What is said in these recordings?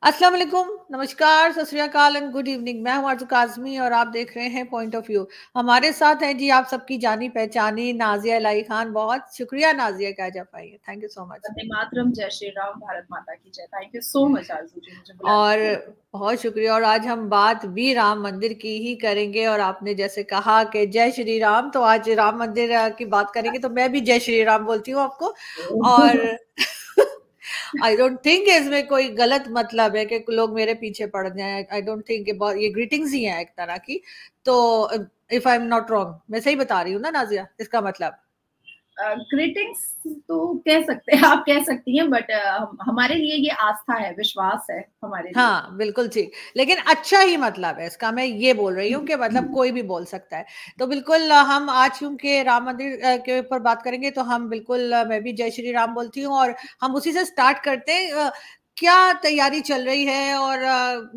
अस्सलाम वालेकुम, नमस्कार, सत श्री अकाल एंड गुड इवनिंग। मैं हूं आरज़ू काज़मी और आप देख रहे हैं पॉइंट ऑफ व्यू। हमारे साथ हैं जी आप सबकी जानी पहचानी नाज़िया इलाही खान। बहुत शुक्रिया नाज़िया कि आज आप आई हैं। Thank you so much. वंदे मातरम, जय श्री राम, भारत माता की जय। Thank you so much Arzoo ji मुझे बुलाने और के लिए। बहुत शुक्रिया। और आज हम बात भी राम मंदिर की ही करेंगे और आपने जैसे कहा कि जय श्री राम, तो आज राम मंदिर की बात करेंगे। तो मैं भी जय श्री राम बोलती हूँ आपको। और आई डोंट थिंक इसमें कोई गलत मतलब है कि लोग मेरे पीछे पड़ जाएं। आई डोंट थिंक ये ग्रीटिंग्स ही है एक तरह की। तो if I am not wrong, मैं सही बता रही हूँ ना नाजिया इसका मतलब? ग्रीटिंग्स तो कह सकते हैं, आप कह सकती हैं, बट हमारे लिए ये आस्था है, विश्वास है हमारे लिए। हाँ बिल्कुल ठीक, लेकिन अच्छा ही मतलब है इसका। मैं ये बोल रही हूँ कि मतलब कोई भी बोल सकता है। तो बिल्कुल हम आज क्योंकि राम मंदिर के ऊपर बात करेंगे तो हम बिल्कुल मैं भी जय श्री राम बोलती हूँ और हम उसी से स्टार्ट करते हैं। क्या तैयारी चल रही है? और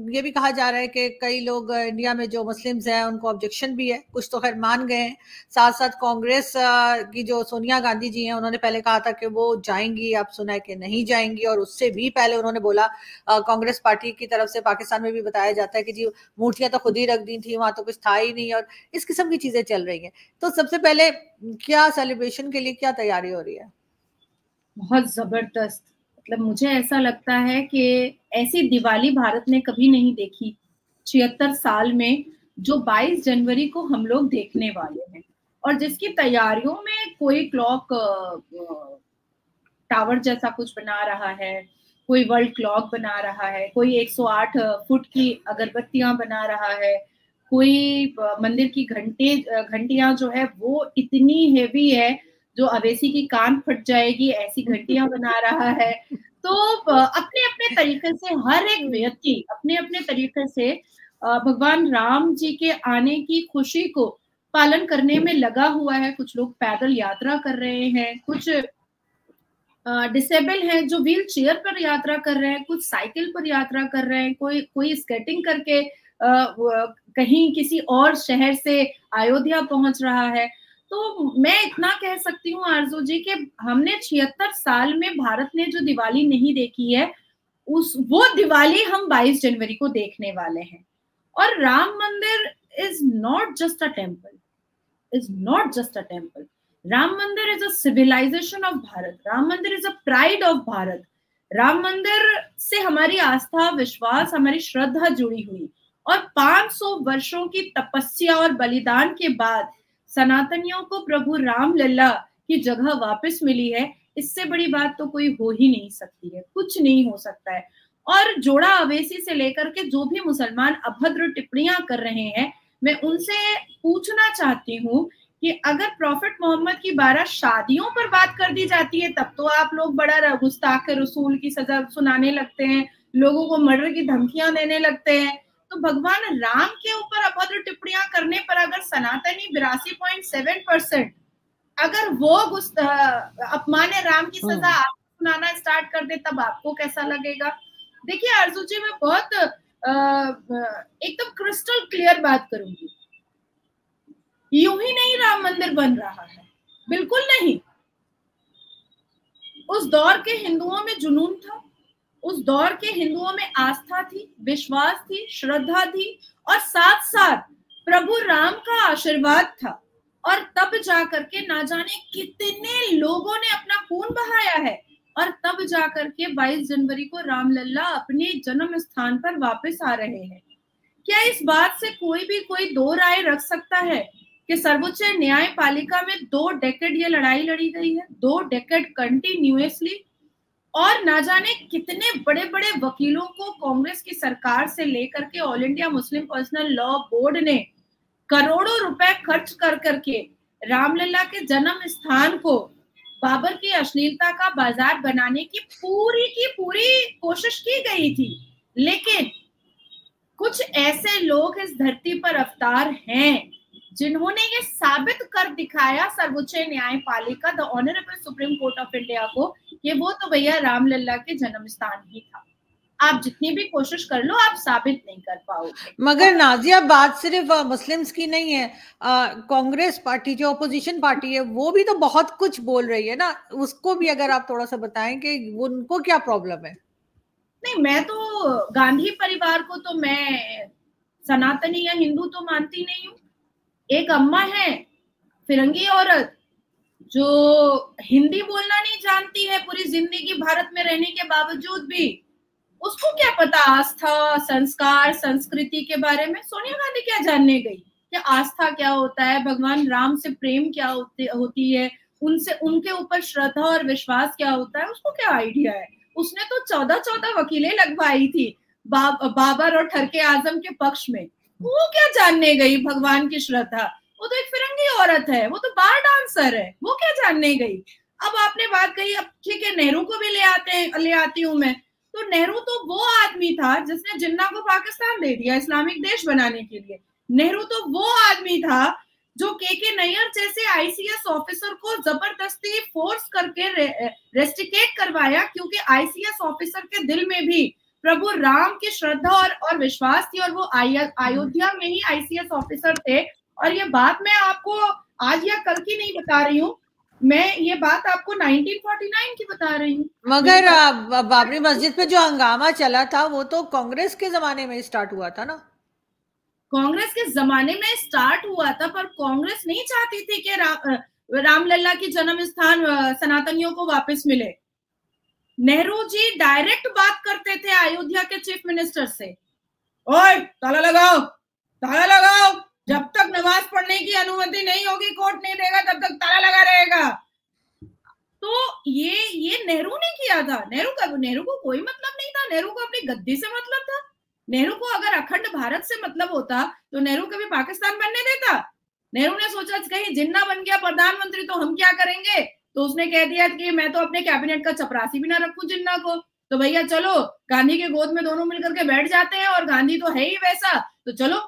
ये भी कहा जा रहा है कि कई लोग इंडिया में जो मुस्लिम्स हैं उनको ऑब्जेक्शन भी है, कुछ तो खैर मान गए हैं। साथ साथ कांग्रेस की जो सोनिया गांधी जी हैं उन्होंने पहले कहा था कि वो जाएंगी, अब सुना है कि नहीं जाएंगी। और उससे भी पहले उन्होंने बोला, कांग्रेस पार्टी की तरफ से पाकिस्तान में भी बताया जाता है कि जी मूर्तियां तो खुद ही रख दी थी, वहां तो कुछ था ही नहीं। और इस किस्म की चीजें चल रही हैं। तो सबसे पहले क्या सेलिब्रेशन के लिए क्या तैयारी हो रही है? बहुत जबरदस्त। मतलब मुझे ऐसा लगता है कि ऐसी दिवाली भारत ने कभी नहीं देखी 76 साल में, जो 22 जनवरी को हम लोग देखने वाले हैं। और जिसकी तैयारियों में कोई क्लॉक टावर जैसा कुछ बना रहा है, कोई वर्ल्ड क्लॉक बना रहा है, कोई 108 फुट की अगरबत्तियां बना रहा है, कोई मंदिर की घंटियां जो है वो इतनी हेवी है जो अवेसी की कान फट जाएगी, ऐसी घंटियां बना रहा है। तो अपने अपने तरीके से हर एक व्यक्ति अपने अपने तरीके से भगवान राम जी के आने की खुशी को पालन करने में लगा हुआ है। कुछ लोग पैदल यात्रा कर रहे हैं, कुछ डिसेबल हैं जो व्हील चेयर पर यात्रा कर रहे हैं, कुछ साइकिल पर यात्रा कर रहे हैं, कोई कोई स्केटिंग करके कहीं किसी और शहर से अयोध्या पहुंच रहा है। तो मैं इतना कह सकती हूँ आरजू जी कि हमने 76 साल में भारत ने जो दिवाली नहीं देखी है, उस वो दिवाली हम 22 जनवरी को देखने वाले हैं। और राम मंदिर is not just a temple, is not just a temple. Ram Mandir is a civilization of Bharat. Ram Mandir is a pride of Bharat. Ram मंदिर से हमारी आस्था, विश्वास, हमारी श्रद्धा जुड़ी हुई। और 500 वर्षों की तपस्या और बलिदान के बाद सनातनियों को प्रभु राम लल्ला की जगह वापस मिली है। इससे बड़ी बात तो कोई हो ही नहीं सकती है, कुछ नहीं हो सकता है। और जोड़ा अवेसी से लेकर के जो भी मुसलमान अभद्र टिप्पणियां कर रहे हैं, मैं उनसे पूछना चाहती हूँ कि अगर प्रॉफिट मोहम्मद की 12 शादियों पर बात कर दी जाती है, तब तो आप लोग बड़ा गुस्ताख रसूल की सजा सुनाने लगते हैं, लोगों को मर्डर की धमकियां देने लगते हैं। तो भगवान राम के ऊपर अभद्र टिप्पणियां करने पर अगर सनातनी 82.7% अगर वो अपमान राम की सजा आप सुनाना स्टार्ट कर दे, तब आपको कैसा लगेगा? देखिए आरजू जी, मैं बहुत एकदम क्रिस्टल क्लियर बात करूंगी। यूं ही नहीं राम मंदिर बन रहा है, बिल्कुल नहीं। उस दौर के हिंदुओं में जुनून था, उस दौर के हिंदुओं में आस्था थी, विश्वास थी, श्रद्धा थी, और साथ साथ प्रभु राम का आशीर्वाद था। और तब जाकर के ना जाने कितने लोगों ने अपना खून बहाया है, और तब जाकर के 22 जनवरी को रामलला अपने जन्म स्थान पर वापस आ रहे हैं। क्या इस बात से कोई भी कोई दो राय रख सकता है कि सर्वोच्च न्यायपालिका में 2 डेकेड ये लड़ाई लड़ी गई है, 2 डेकेड कंटिन्यूअसली? और ना जाने कितने बड़े बड़े वकीलों को कांग्रेस की सरकार से लेकर के all India Muslim personal law board ने करोड़ों रुपए खर्च कर करके रामलला के जन्म स्थान को बाबर की अश्लीलता का बाजार बनाने की पूरी कोशिश की गई थी। लेकिन कुछ ऐसे लोग इस धरती पर अवतार हैं जिन्होंने ये साबित कर दिखाया सर्वोच्च न्यायपालिका, the honourable supreme court of India को, कि वो तो भैया रामलला के जन्म स्थान ही था। आप जितनी भी कोशिश कर लो, आप साबित नहीं कर पाओगे। मगर नाजिया बात सिर्फ मुस्लिम्स की नहीं है। कांग्रेस पार्टी जो अपोजिशन पार्टी है वो भी तो बहुत कुछ बोल रही है ना। उसको भी अगर आप थोड़ा सा बताएं कि उनको क्या प्रॉब्लम है। नहीं, मैं तो गांधी परिवार को तो मैं सनातनी या हिंदू तो मानती नहीं हूँ। एक अम्मा है फिरंगी औरत जो हिंदी बोलना नहीं जानती है पूरी जिंदगी भारत में रहने के बावजूद भी, उसको क्या पता आस्था, संस्कार, संस्कृति के बारे में। सोनिया गांधी क्या जानने गई कि आस्था क्या होता है, भगवान राम से प्रेम क्या होती है, उनसे उनके ऊपर श्रद्धा और विश्वास क्या होता है, उसको क्या आइडिया है। उसने तो 14 वकीलें लगवाई थी बाबर और ठरके आजम के पक्ष में। वो क्या जानने गई भगवान की श्रद्धा। वो तो एक फिरंगी औरत है, वो तो बार डांसर है, वो क्या जानने गई। अब आपने बात कही, अब ठीक है नेहरू को भी ले आती हूं मैं। तो नेहरू तो वो आदमी था जिसने जिन्ना को पाकिस्तान दे दिया इस्लामिक देश बनाने के लिए। नेहरू तो वो आदमी था जो के नैयर जैसे आईसीएस ऑफिसर को जबरदस्ती फोर्स करके रेस्टिकेट करवाया, क्योंकि आईसीएस ऑफिसर के दिल में भी प्रभु राम की श्रद्धा और विश्वास थी, और वो अयोध्या में ही आईसीएस ऑफिसर थे। और ये बात मैं आपको आज या कल की नहीं बता रही हूँ, मैं ये बात आपको 1949 की बता रही हूँ। मगर बाबरी मस्जिद पे जो हंगामा चला था वो तो कांग्रेस के जमाने में स्टार्ट हुआ था ना। कांग्रेस के जमाने में स्टार्ट हुआ था, पर कांग्रेस नहीं चाहती थी कि रामलला की जन्म स्थान सनातनियों को वापस मिले। नेहरू जी डायरेक्ट बात करते थे अयोध्या के चीफ मिनिस्टर से, ओए ताला लगाओ, ताला लगाओ, जब तक नमाज पढ़ने की अनुमति नहीं होगी, कोर्ट नहीं देगा, तब तक ताला लगा रहेगा। तो ये नेहरू ने किया था। नेहरू को कोई मतलब नहीं था, नेहरू को अपनी गद्दी से मतलब था। नेहरू को अगर अखंड भारत से मतलब होता तो नेहरू कभी पाकिस्तान बनने देता। नेहरू ने सोचा कहीं जिन्ना बन गया प्रधानमंत्री तो हम क्या करेंगे, तो उसने कह दिया कि मैं तो अपने कैबिनेट का चपरासी भी ना रखूं जिन्ना को, तो भैया चलो गांधी के गोद में दोनों मिलकर के बैठ जाते हैं, और गांधी तो है ही वैसा, तो चलो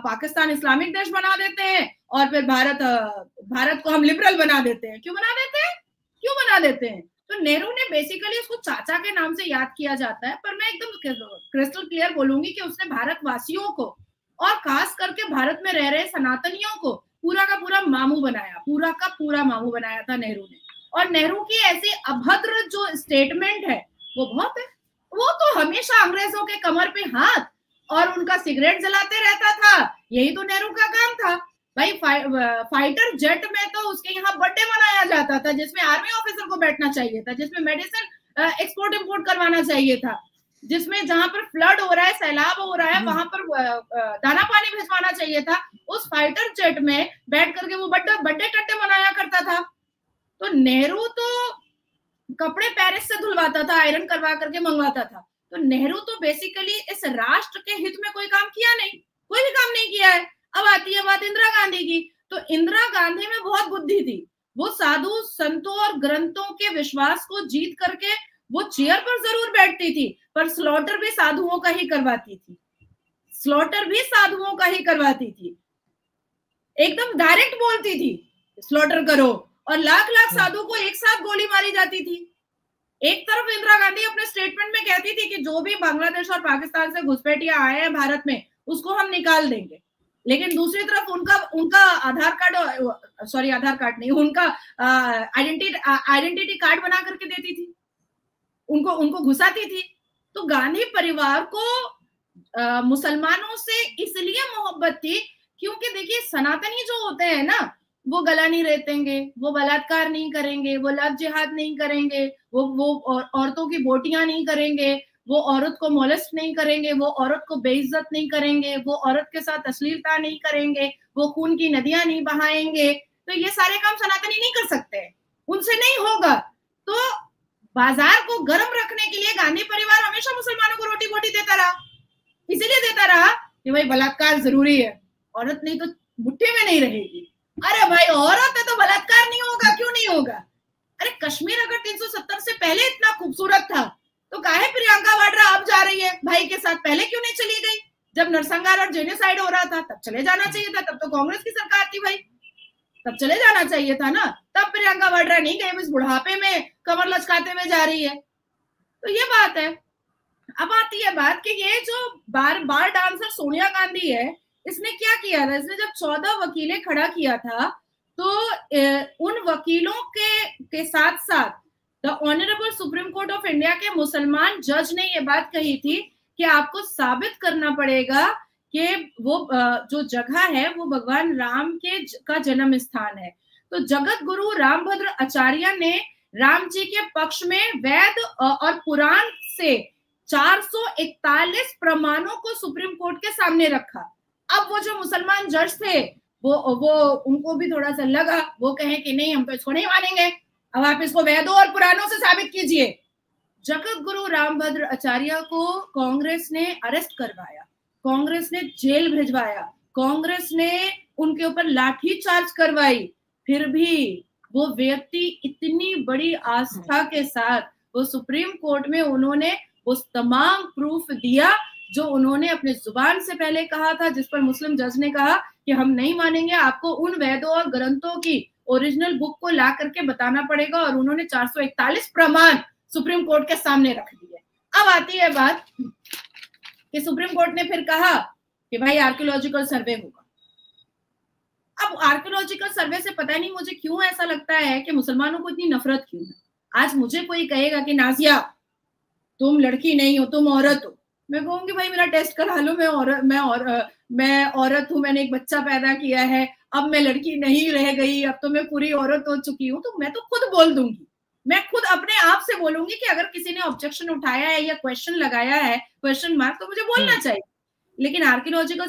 पाकिस्तान इस्लामिक देश बना देते हैं, और फिर भारत को हम लिबरल बना देते हैं। क्यों बना देते हैं। तो नेहरू ने बेसिकली उसको चाचा के नाम से याद किया जाता है, पर मैं एकदम क्रिस्टल क्लियर बोलूंगी कि उसने भारतवासियों को और खास करके भारत में रह रहे सनातनियों को पूरा का पूरा मामू बनाया था नेहरू ने। और नेहरू की ऐसी अभद्र जो स्टेटमेंट है वो बहुत है। वो तो हमेशा अंग्रेजों के कमर पे हाथ और उनका सिगरेट जलाते रहता था, यही तो नेहरू का काम था भाई। फाइटर जेट में तो उसके यहाँ बर्थडे मनाया जाता था, जिसमें आर्मी ऑफिसर को बैठना चाहिए था, जिसमें मेडिसिन एक्सपोर्ट इंपोर्ट करवाना चाहिए था, जिसमें जहां पर फ्लड हो रहा है, सैलाब हो रहा है, वहां पर दाना पानी भिजवाना चाहिए था। उस फाइटर जेट में बैठ करके वो बर्थडे टट्टे मनाया करता था। तो नेहरू तो कपड़े पेरिस से धुलवाता था, आयरन करवा करके मंगवाता था। तो नेहरू तो बेसिकली इस राष्ट्र के हित में कोई काम किया नहीं, कोई भी काम नहीं किया है। अब आती है बात इंदिरा गांधी की। तो इंदिरा गांधी में बहुत बुद्धि थी। वो साधु संतों और ग्रंथों के विश्वास को जीत करके वो चेयर पर जरूर बैठती थी, पर स्लॉटर भी साधुओं का ही करवाती थी। एकदम डायरेक्ट बोलती थी स्लॉटर करो, और लाख साधु को एक साथ गोली मारी जाती थी। एक तरफ इंदिरा गांधी अपने स्टेटमेंट में कहती थी कि जो भी बांग्लादेश और पाकिस्तान से घुसपैठिया आए हैं भारत में उसको हम निकाल देंगे, लेकिन दूसरी तरफ उनका आधार कार्ड नहीं, उनका आइडेंटिटी कार्ड बना करके देती थी, उनको घुसाती थी। तो गांधी परिवार को मुसलमानों से इसलिए मोहब्बत थी क्योंकि देखिए सनातनी जो होते हैं ना, वो गला नहीं रेतेंगे, वो बलात्कार नहीं करेंगे, वो लव जिहाद नहीं करेंगे, वो औरतों की बोटियां नहीं करेंगे, वो औरत को मोलेस्ट नहीं करेंगे, वो औरत को बेइज्जत नहीं करेंगे, वो औरत के साथ अश्लीलता नहीं करेंगे, वो खून की नदियां नहीं बहाएंगे। तो ये सारे काम सनातनी नहीं कर सकते, उनसे नहीं होगा। तो बाजार को गर्म रखने के लिए गांधी परिवार हमेशा मुसलमानों को रोटी बोटी देता रहा, इसीलिए देता रहा कि भाई बलात्कार जरूरी है, औरत नहीं तो मुट्ठी में नहीं रहेगी। अरे भाई औरत है तो बलात्कार नहीं होगा, क्यों नहीं होगा। अरे कश्मीर अगर 370 से पहले इतना खूबसूरत था तो काहे प्रियंका वाड्रा अब जा रही है भाई के साथ, पहले क्यों नहीं चली गई। जब नरसंहार और जेनोसाइड हो रहा था तब चले जाना चाहिए था, तब तो कांग्रेस की सरकार थी भाई, तब चले जाना चाहिए था ना। तब प्रियंका वाड्रा नहीं गई, इस बुढ़ापे में कमर लचकाते हुए जा रही है। तो ये बात है। अब आती है बात कि ये जो बार डांसर सोनिया गांधी है, इसने क्या किया था। इसने जब 14 वकीलें खड़ा किया था तो उन वकीलों के साथ साथ the honourable supreme court of India के मुसलमान जज ने ये बात कही थी कि आपको साबित करना पड़ेगा कि वो जो जगह है वो भगवान राम का जन्म स्थान है। तो जगत गुरु रामभद्र आचार्य ने राम जी के पक्ष में वेद और पुराण से 441 प्रमाणों को सुप्रीम कोर्ट के सामने रखा। अब वो जो मुसलमान जज थे वो उनको भी थोड़ा सा लगा, वो कहे कि नहीं हम तो इसको नहीं मानेंगे, अब आप इसको वेदों और पुराणों से साबित कीजिए। जगत गुरु रामभद्र आचार्य को कांग्रेस ने अरेस्ट करवाया, कांग्रेस ने जेल भिजवाया, कांग्रेस ने उनके ऊपर लाठी चार्ज करवाई, फिर भी वो व्यक्ति इतनी बड़ी आस्था के साथ वो सुप्रीम कोर्ट में उन्होंने उस तमाम प्रूफ दिया जो उन्होंने अपने जुबान से पहले कहा था, जिस पर मुस्लिम जज ने कहा कि हम नहीं मानेंगे, आपको उन वेदों और ग्रंथों की ओरिजिनल बुक को ला करके बताना पड़ेगा। और उन्होंने 441 प्रमाण सुप्रीम कोर्ट के सामने रख दिए। अब आती है बात कि सुप्रीम कोर्ट ने फिर कहा कि भाई आर्कियोलॉजिकल सर्वे होगा। अब आर्कियोलॉजिकल सर्वे से पता नहीं मुझे क्यों ऐसा लगता है कि मुसलमानों को इतनी नफरत क्यों है। आज मुझे कोई कहेगा कि नाजिया तुम लड़की नहीं हो, तुम औरत हो, मैं कहूंगी भाई मेरा टेस्ट करा लो, मैं औरत हूँ, मैंने एक बच्चा पैदा किया है, अब मैं लड़की नहीं रह गई, अब तो मैं पूरी औरत हो चुकी हूँ, तो मैं तो खुद बोल दूंगी, मैं खुद अपने आप से बोलूंगी कि अगर किसी ने ऑब्जेक्शन उठाया है या क्वेश्चन लगाया है, क्वेश्चन मार्क, तो मुझे बोलना चाहिए। लेकिन आर्कियोलॉजिकल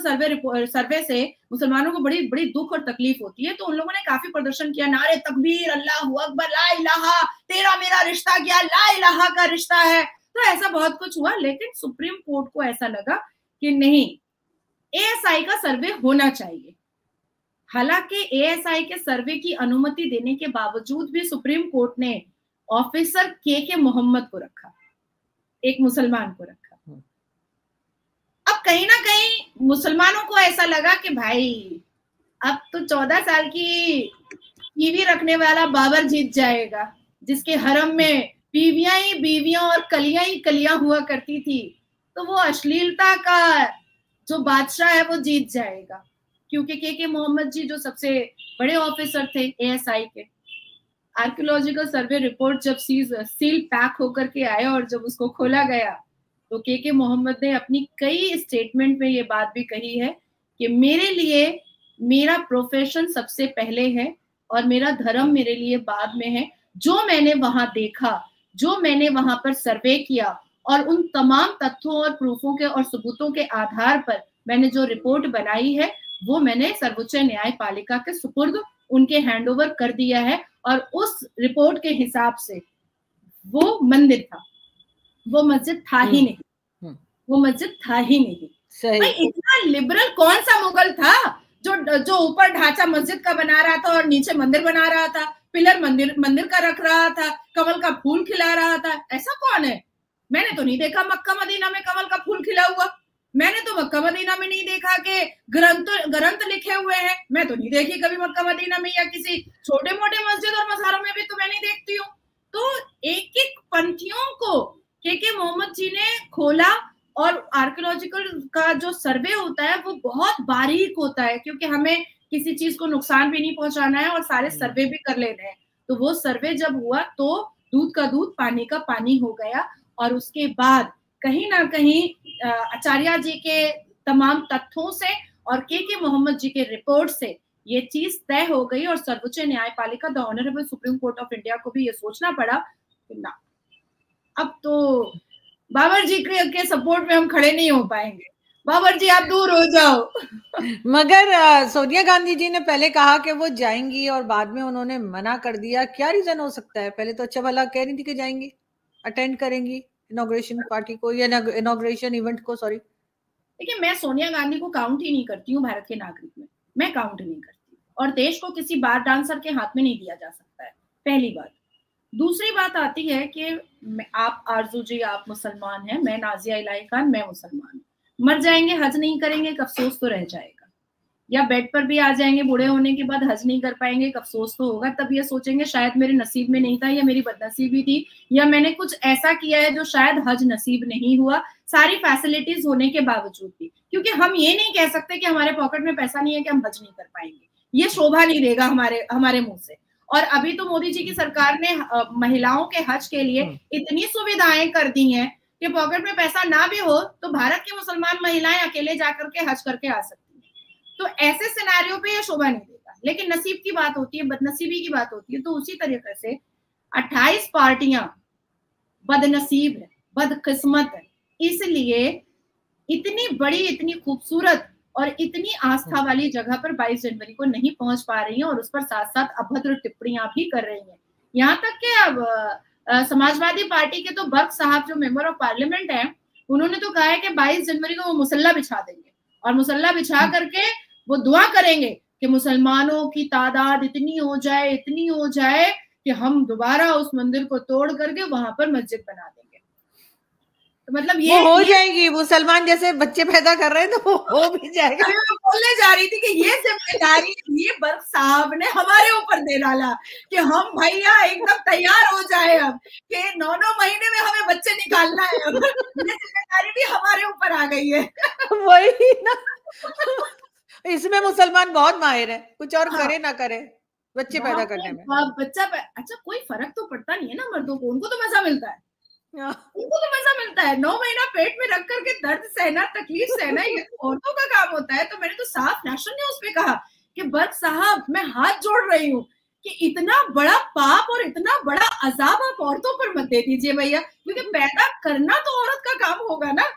सर्वे से मुसलमानों को बड़ी बड़ी दुख और तकलीफ होती है, तो उन लोगों ने काफी प्रदर्शन किया, नारे तकबीर, अल्लाहू अकबर, ला इलाहा, तेरा मेरा रिश्ता क्या, ला इलाहा का रिश्ता है, तो ऐसा बहुत कुछ हुआ। लेकिन सुप्रीम कोर्ट को ऐसा लगा कि नहीं, एएसआई का सर्वे होना चाहिए। हालांकि एएसआई के सर्वे की अनुमति देने के बावजूद भी सुप्रीम कोर्ट ने ऑफिसर के मोहम्मद को रखा, एक मुसलमान को रखा। अब कहीं ना कहीं मुसलमानों को ऐसा लगा कि भाई अब तो 14 साल की बीवी रखने वाला बाबर जीत जाएगा, जिसके हरम में बीवियां ही बीवियां और कलियां ही कलियां हुआ करती थी, तो वो अश्लीलता का जो बादशाह है वो जीत जाएगा। क्योंकि के मोहम्मद जी जो सबसे बड़े ऑफिसर थे एएसआई के, आर्कियोलॉजिकल सर्वे रिपोर्ट जब सील पैक होकर के आया और जब उसको खोला गया, तो के मोहम्मद ने अपनी कई स्टेटमेंट में ये बात भी कही है कि मेरे लिए मेरा प्रोफेशन सबसे पहले है और मेरा धर्म मेरे लिए बाद में है। जो मैंने वहां देखा, जो मैंने वहां पर सर्वे किया और उन तमाम तथ्यों और प्रूफों के और सबूतों के आधार पर मैंने जो रिपोर्ट बनाई है, वो मैंने सर्वोच्च न्यायपालिका के सुपुर्द उनके हैंडओवर कर दिया है। और उस रिपोर्ट के हिसाब से वो मंदिर था, वो मस्जिद था ही नहीं, वो मस्जिद था ही नहीं। भाई इतना लिबरल कौन सा मुगल था जो ऊपर ढांचा मस्जिद का बना रहा था और नीचे मंदिर बना रहा था, पिलर मंदिर का रख रहा था, कमल का फूल खिला रहा था? ऐसा कौन है? मैंने तो नहीं देखा मक्का मदीना में कमल का फूल खिला हुआ, मैंने तो मक्का मदीना में नहीं देखा कि ग्रंथ लिखे हुए हैं, मैं तो नहीं देखी कभी मक्का मदीना में, या किसी छोटे मोटे मस्जिद और मज़ारों में भी तो मैं नहीं देखती हूँ। तो एक एक पंथियों को के मोहम्मद जी ने खोला। और आर्कियोलॉजिकल का जो सर्वे होता है वो बहुत बारीक होता है, क्योंकि हमें किसी चीज को नुकसान भी नहीं पहुंचाना है और सारे सर्वे भी कर लेने हैं। तो वो सर्वे जब हुआ तो दूध का दूध पानी का पानी हो गया। और उसके बाद कहीं ना कहीं आचार्य जी के तमाम तथ्यों से और के मोहम्मद जी के रिपोर्ट से ये चीज तय हो गई। और सर्वोच्च न्यायपालिका the honourable supreme court of India को भी ये सोचना पड़ा कि ना, अब तो बाबर जी के सपोर्ट में हम खड़े नहीं हो पाएंगे, बाबर जी आप दूर हो जाओ। मगर सोनिया गांधी जी ने पहले कहा कि वो जाएंगी और बाद में उन्होंने मना कर दिया, क्या रीजन हो सकता है? पहले तो अच्छा भला कह रही थी कि जाएंगी, अटेंड करेंगी इनॉग्रेशन पार्टी को या इनॉग्रेशन इवेंट को। सॉरी, देखिए मैं सोनिया गांधी को काउंट ही नहीं करती हूँ भारत के नागरिक में, मैं काउंट नहीं करती। और देश को किसी बार डांसर के हाथ में नहीं दिया जा सकता है, पहली बात। दूसरी बात आती है कि आप आरजू जी आप मुसलमान हैं, मैं नाजिया इलाही खान मैं मुसलमान, मर जाएंगे हज नहीं करेंगे, अफसोस तो रह जाएगा। या बेड पर भी आ जाएंगे बूढ़े होने के बाद, हज नहीं कर पाएंगे, अफसोस तो होगा। तब ये सोचेंगे शायद मेरे नसीब में नहीं था, या मेरी बदनसीबी थी, या मैंने कुछ ऐसा किया है जो शायद हज नसीब नहीं हुआ, सारी फैसिलिटीज होने के बावजूद भी। क्योंकि हम ये नहीं कह सकते कि हमारे पॉकेट में पैसा नहीं है कि हम हज नहीं कर पाएंगे, ये शोभा नहीं देगा हमारे मुंह से। और अभी तो मोदी जी की सरकार ने महिलाओं के हज के लिए इतनी सुविधाएं कर दी हैं कि पॉकेट में पैसा ना भी हो तो भारत की मुसलमान महिलाएं अकेले जाकर के हज करके आ सकती हैं। तो ऐसे सिनेरियो पे ये शोभा नहीं देगा, लेकिन नसीब की बात होती है, बदनसीबी की बात होती है। तो उसी तरीके से 28 पार्टियां बदनसीब है, बदकिस्मत है, इसलिए इतनी बड़ी, इतनी खूबसूरत और इतनी आस्था वाली जगह पर 22 जनवरी को नहीं पहुंच पा रही हैं और उस पर साथ साथ अभद्र टिप्पणियां भी कर रही हैं। यहाँ तक कि अब समाजवादी पार्टी के तो बर्क साहब जो मेंबर ऑफ पार्लियामेंट हैं, उन्होंने तो कहा है कि 22 जनवरी को वो मुसल्ला बिछा देंगे और मुसल्ला बिछा करके वो दुआ करेंगे कि मुसलमानों की तादाद इतनी हो जाए कि हम दोबारा उस मंदिर को तोड़ करके वहां पर मस्जिद बना देंगे। तो मतलब ये हो जाएगी, मुसलमान जैसे बच्चे पैदा कर रहे हैं तो वो हो भी जाएगा। मैं बोलने जा रही थी कि ये जिम्मेदारी ये बर्क साहब ने हमारे ऊपर दे डाला कि हम भैया एकदम तैयार हो जाए अब कि 9 महीने में हमें बच्चे निकालना है, अब ये जिम्मेदारी भी हमारे ऊपर आ गई है। वही ना, इसमें मुसलमान बहुत माहिर है, कुछ और करे ना करे बच्चे पैदा करने में। अच्छा कोई फर्क तो पड़ता नहीं है ना मर्दों को, उनको तो मजा मिलता है, उनको तो मजा मिलता है। 9 महीना पेट में रख करके दर्द सहना, तकलीफ सहना ये औरतों का काम होता है। तो मैंने तो साफ नेशनल न्यूज पे कहा कि बर्क साहब मैं हाथ जोड़ रही हूँ कि इतना बड़ा पाप और इतना बड़ा अजाब आप औरतों पर मत दे दीजिए भैया, क्योंकि पैदा करना तो औरत का काम होगा ना।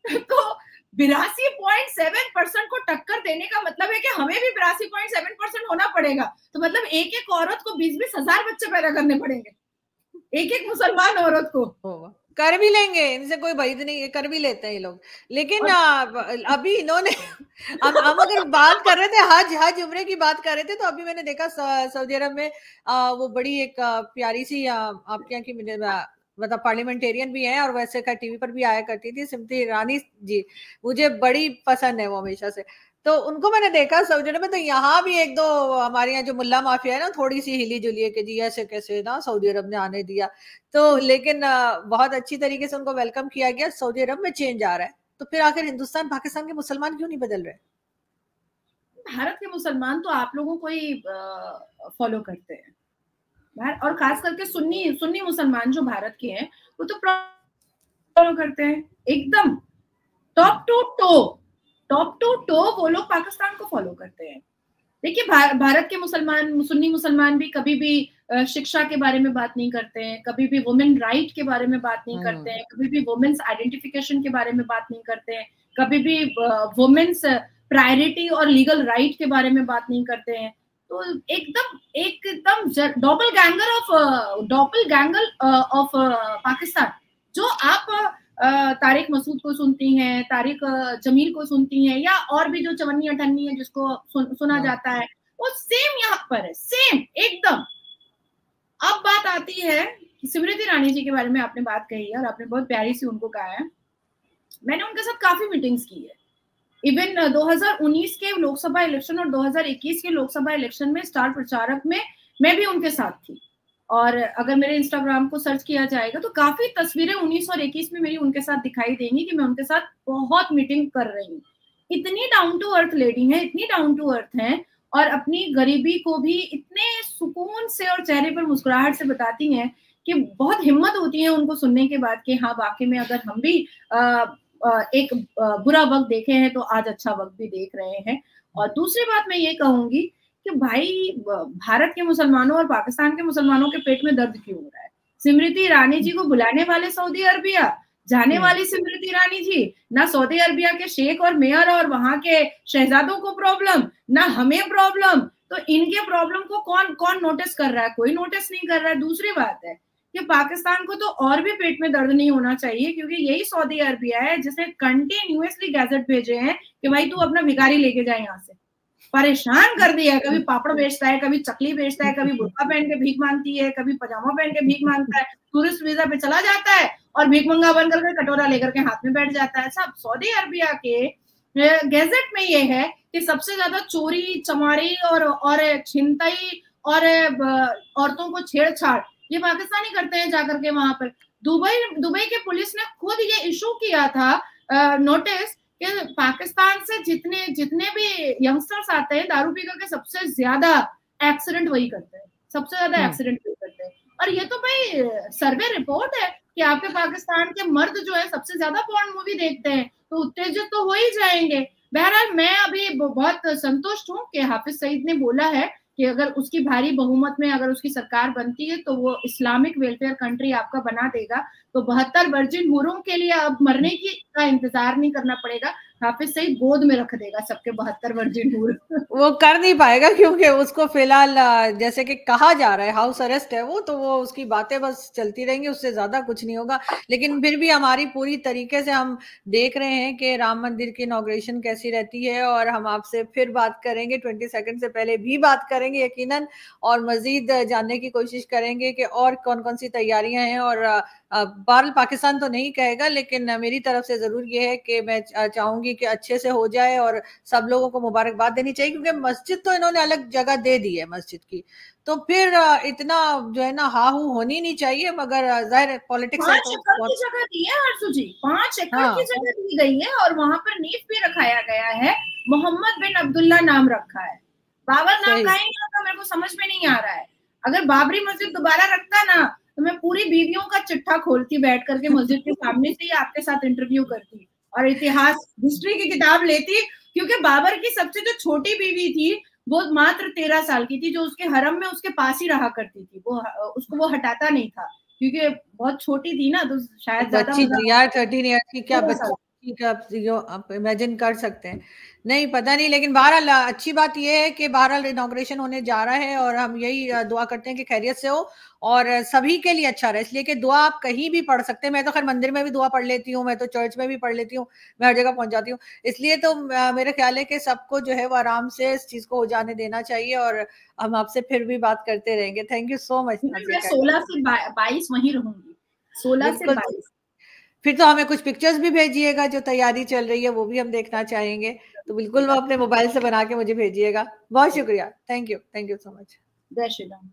तो 82.7% को टक्कर देने का मतलब है कि हमें भी 82.7% होना पड़ेगा। तो मतलब एक औरत को 20-20 हजार बच्चे पैदा करने पड़ेंगे, एक मुसलमान औरत को। कर भी लेंगे, इनसे कोई भय नहीं है, कर भी लेते हैं ये लोग। लेकिन अभी इन्होंने हम अगर बात कर रहे थे हज उम्रे की बात कर रहे थे, तो अभी मैंने देखा सऊदी अरब में वो बड़ी एक प्यारी सी आपके यहाँ की मतलब पार्लियामेंटेरियन भी है और वैसे का टीवी पर भी आया करती थी, स्मृति ईरानी जी, मुझे बड़ी पसंद है वो हमेशा से। तो उनको मैंने देखा सऊदी अरब में, तो यहाँ भी एक दो हमारे यहाँ जो मुल्ला माफिया है ना, थोड़ी सी हिली जुली है कि जी ऐसे कैसे ना सऊदी अरब ने आने दिया। तो लेकिन बहुत अच्छी तरीके से उनको वेलकम किया गया। सऊदी अरब में चेंज आ रहा है, तो फिर आखिर हिंदुस्तान पाकिस्तान के मुसलमान क्यों नहीं बदल रहे? भारत के मुसलमान तो आप लोगों को ही फॉलो करते हैं, और खास करके सुन्नी मुसलमान जो भारत के हैं वो तो फॉलो करते हैं एकदम टॉप टू टो वो लोग पाकिस्तान को फॉलो करते हैं। देखिए भारत के सुन्नी मुसलमान भी कभी भी शिक्षा के बारे में बात नहीं करते हैं, कभी भी वुमेन राइट के बारे में बात नहीं करते हैं, कभी भी वुमेन्स आइडेंटिफिकेशन के बारे में बात नहीं करते हैं, कभी भी वुमेन्स प्रायोरिटी और लीगल राइट के बारे में बात नहीं करते हैं। तो एकदम डबल गैंगर ऑफ पाकिस्तान। जो आप तारिक मसूद को सुनती हैं, तारिक जमील को सुनती हैं, या और भी जो चवन्नी अठन्नी है जिसको सुना जाता है, वो सेम यहाँ पर है, सेम एकदम। अब बात आती है कि स्मृति ईरानी जी के बारे में आपने बात कही है और आपने बहुत प्यारी सी उनको कहा है। मैंने उनके साथ काफी मीटिंग्स की है, इवन 2019 के लोकसभा इलेक्शन और 2021 के लोकसभा इलेक्शन में स्टार प्रचारक में मैं भी उनके साथ थी। और अगर मेरे इंस्टाग्राम को सर्च किया जाएगा तो काफी तस्वीरें 19 और 21 में मेरी उनके साथ दिखाई देंगी कि मैं उनके साथ बहुत मीटिंग कर रही हूँ। इतनी डाउन टू अर्थ लेडी है, इतनी डाउन टू अर्थ है, और अपनी गरीबी को भी इतने सुकून से और चेहरे पर मुस्कुराहट से बताती हैं कि बहुत हिम्मत होती है उनको सुनने के बाद कि हाँ वाकई में अगर हम भी एक बुरा वक्त देखे हैं तो आज अच्छा वक्त भी देख रहे हैं। और दूसरी बात मैं ये कहूंगी कि भाई भारत के मुसलमानों और पाकिस्तान के मुसलमानों के पेट में दर्द क्यों हो रहा है? स्मृति ईरानी जी को बुलाने वाले सऊदी अरबिया, जाने वाली स्मृति ईरानी जी, ना सऊदी अरबिया के शेख और मेयर और वहां के शहजादों को प्रॉब्लम, ना हमें प्रॉब्लम। तो इनके प्रॉब्लम को कौन नोटिस कर रहा है? कोई नोटिस नहीं कर रहा है। दूसरी बात है कि पाकिस्तान को तो और भी पेट में दर्द नहीं होना चाहिए, क्योंकि यही सऊदी अरबिया है जिसने कंटिन्यूअसली गैजेट भेजे हैं कि भाई तू अपना भिखारी लेके जाए, यहाँ से परेशान कर दिया। कभी पापड़ बेचता है, कभी चकली बेचता है, कभी बुर्का पहन के भीख मांगती है, कभी पजामा पहन के भीख मांगता है, टूरिस्ट वीजा पे चला जाता है और भीख मंगा बन करके कटोरा लेकर के हाथ में बैठ जाता है। सब सऊदी अरबिया के गैजेट में ये है कि सबसे ज्यादा चोरी चमारी और छिनतई और औरतों को छेड़छाड़ ये पाकिस्तानी करते हैं जाकर के वहां पर। दुबई के पुलिस ने खुद ये इशू किया था नोटिस कि पाकिस्तान से जितने भी यंगस्टर्स आते हैं दारू पी करके सबसे ज्यादा एक्सीडेंट वही करते हैं, सबसे ज्यादा एक्सीडेंट करते हैं। और ये तो भाई सर्वे रिपोर्ट है कि आपके पाकिस्तान के मर्द जो है सबसे ज्यादा पॉर्न मूवी देखते हैं, तो उत्तेजित तो हो ही जाएंगे। बहरहाल मैं अभी बहुत संतुष्ट हूँ कि हाफिज सईद ने बोला है कि अगर उसकी भारी बहुमत में अगर उसकी सरकार बनती है तो वो इस्लामिक वेलफेयर कंट्री आपका बना देगा। तो 72 वर्जिन हुरों के लिए अब मरने की का इंतजार नहीं करना पड़ेगा, हाफिज सईद गोद में रख देगा सबके 72 वर्जिन हुर। वो कर नहीं पाएगा क्योंकि उसको फिलहाल जैसे कि कहा जा रहा है हाउस अरेस्ट है वो, तो वो उसकी बातें बस चलती रहेंगी, उससे ज्यादा कुछ नहीं होगा। लेकिन फिर भी हमारी पूरी तरीके से हम देख रहे हैं कि राम मंदिर की इनॉग्रेशन कैसी रहती है, और हम आपसे फिर बात करेंगे, 20 सेकंड से पहले भी बात करेंगे यकीनन, और मजीद जानने की कोशिश करेंगे कि और कौन कौन सी तैयारियां हैं। और बहरहाल पाकिस्तान तो नहीं कहेगा, लेकिन मेरी तरफ से जरूर ये है कि मैं चाहूंगी कि अच्छे से हो जाए और सब लोगों को मुबारकबाद देनी चाहिए, क्योंकि मस्जिद तो इन्होंने अलग जगह दे दी है मस्जिद की, तो फिर इतना जो है ना हाहू होनी नहीं चाहिए। मगर जाहिर पॉलिटिक्स है 5 तो एकड़ की जगह दी है हर्षु जी, 5 एकड़ की जगह दी गई है और वहां पर नींव भी रखाया गया है, मोहम्मद बिन अब्दुल्ला नाम रखा है, बाबर नाम का ही नहीं रखा। मेरे को समझ में नहीं आ रहा है। अगर बाबरी मस्जिद दोबारा रखता ना तो मैं पूरी बीवियों का चिट्ठा खोलती बैठ करके मस्जिद के सामने से ही आपके साथ इंटरव्यू करती और इतिहास हिस्ट्री की किताब लेती, क्योंकि बाबर की सबसे जो छोटी बीवी थी वो मात्र 13 साल की थी, जो उसके हरम में उसके पास ही रहा करती थी, वो उसको वो हटाता नहीं था क्योंकि बहुत छोटी थी ना, तो शायद ज्यादा बच्ची थी यार, 13 ईयर्स की, क्या 13 साल। बच्ची का आप इमेजिन कर सकते हैं। नहीं पता नहीं, लेकिन बहरहाल अच्छी बात यह है कि बहरहाल इनॉग्रेशन होने जा रहा है, और हम यही दुआ करते हैं कि खैरियत से हो और सभी के लिए अच्छा रहे। इसलिए कि दुआ आप कहीं भी पढ़ सकते हैं, मैं तो खैर मंदिर में भी दुआ पढ़ लेती हूँ, मैं तो चर्च में भी पढ़ लेती हूँ, मैं हर जगह पहुंच जाती हूँ। इसलिए तो मेरा ख्याल है कि सबको जो है वो आराम से इस चीज को हो जाने देना चाहिए, और हम आपसे फिर भी बात करते रहेंगे। थैंक यू सो मच मैं 16 से 22 वहीं रहूंगी, 16 से बिल्कुल। 22। फिर तो हमें कुछ पिक्चर्स भी भेजिएगा, जो तैयारी चल रही है वो भी हम देखना चाहेंगे, तो बिल्कुल वो अपने मोबाइल से बना के मुझे भेजिएगा। बहुत शुक्रिया, थैंक यू सो मच। जय श्री राम।